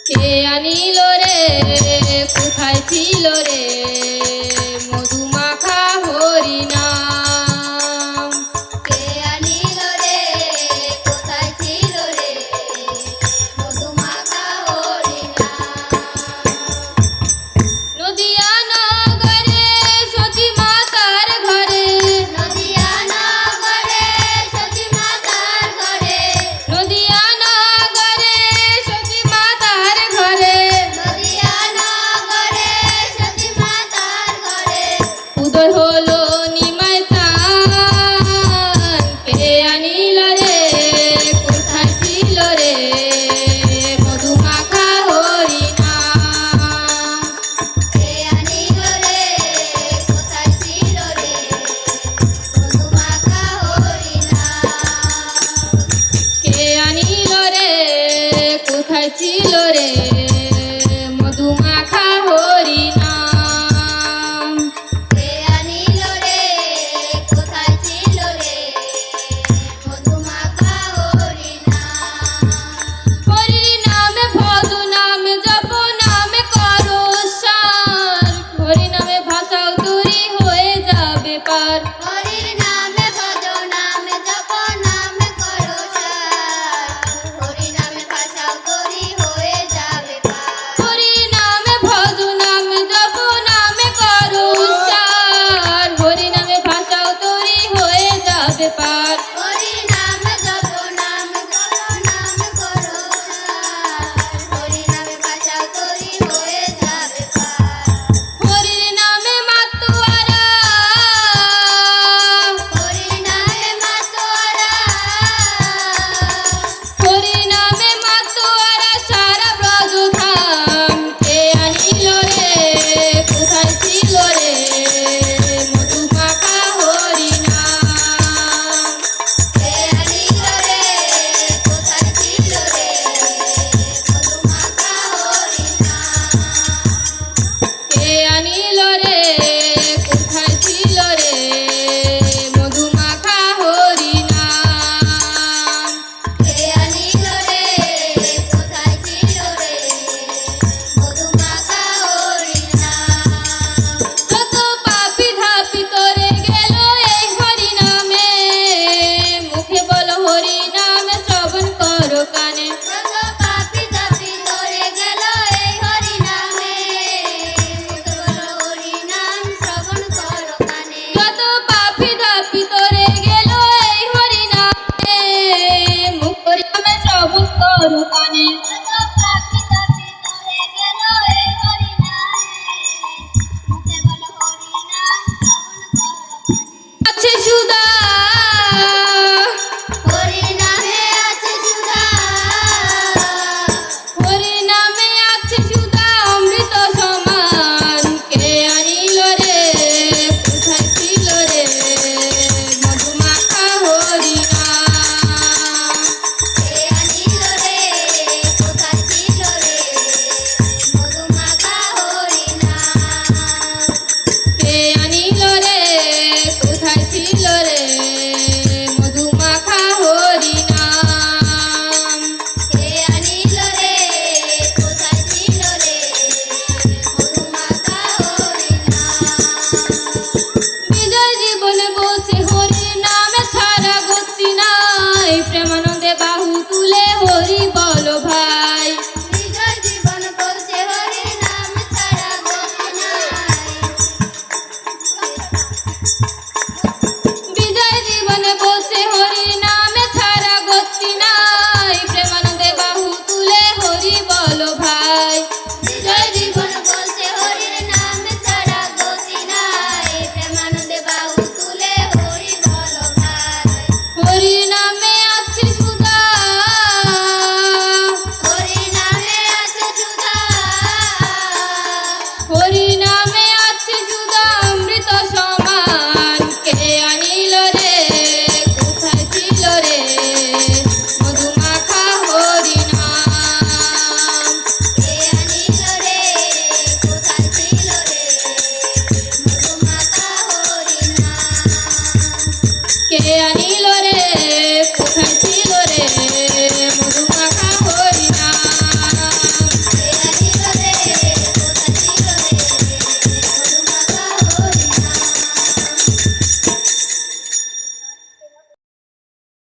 কে আনিল রে কোথায় ছিল রে মধুমাখা হরিনাম। কে আনিল রে কোথায় ছিল রে মধুমাখা হরিনাম। নদিয়া নগরে সতী মাতার ঘরে, নদিয়া নগরে সতী মাতার ঘরে, নদিয়া নগরে সতী মাতার ঘরে, নদিয়া নগরে সতী মাতার ঘরে উদয় হলো নিমাই চাঁদ। কে আনিল রে কোথায় ছিল রে মধুমাখা হরিনাম। কে আনিল রে কোথায় ছিল রে মধুমাখা হরিনাম। কে আনিল রে কোথায় ছিল রে মধুমাখা হরিনাম। কে আনিল রে কোথায় ছিল রে মধুমাখা হরিনাম। হরি নামে ভজ নামে জপ নামে করো সার, হরি নামে ভাষাও তৈরি হয়ে যাবে পার। হরির নামে ভজ নামে জপ নামে করো সার, হরি নামে ভাষা তরি হয়ে যাবে পার। হরি নামে ভজ নামে জপ নামে করো সার, হরি নামে ভাষাও তৈরি হয়ে যাবে পার। হরি নামে জপ নামে জপ নামে করো সার, হরি নামে ভাষা তরি হয়ে যাবে পার। হরির নামে মাতোয়ারা, হরি নামে মাতোয়ারা, হরি নামে মাতোয়ারা সারা ব্রজ ধাম। কে আনিল রে কোথায় ছিল রে মধুমাখা হরিনাম। কে আনিল রে কোথায় ছিল রে মধুমাখা হরিনাম। কে আনিল রে কোথায় ছিল রে মধুমাখা হরিনাম। কে আনিল রে কোথায় ছিল রে মধুমাখা হরিনাম। যত পাপি ধাপি তোরে গেল এই হরি নামে, মুখে বলো হরি নামে শ্রবণ করো কানে। যত পাপী তাপী ধরে গেল এই হরি নামে, মুখে বলো হরি নাম শ্রবণ করো কানে। যত পাপি ধাপি তোরে গেল এই হরি নামে, মুখ হরি নামে শ্রবণ করো কানে। যত পাপী তাপী ধরে গেল এই হরি নামে, মুখে বলো হরি নাম শ্রবণ করো কানে। আছে সুধা, হরি নামে আছে সুধা, হরি নামে আছে সুধা অমৃত সমান। কে আনিল রে কোথায় ছিল রে মধুমাখা হরিনাম। কে আনিল রে কোথায় ছিল রে মধুমাখা হরিনাম। কে আনিল রে কোথায় ছিল রে মধুমাখা হরিনাম। কে আনিল রে কোথায় ছিল রে মধুমাখা হরিনাম। বিজয় জীবনে বসে হরির নামে ছাড়া গতি নাই, প্রেমানন্দে বাহু তুলে হরি বলো ভাই। বিজয় জীবন বলছে হরি নাম ছাড়া গতি নাই। বিজয় জীবনে বসে হরির নামে ছাড়া গতি নাই, প্রেমানন্দে বাহু তুলে হরি বলো ভাই।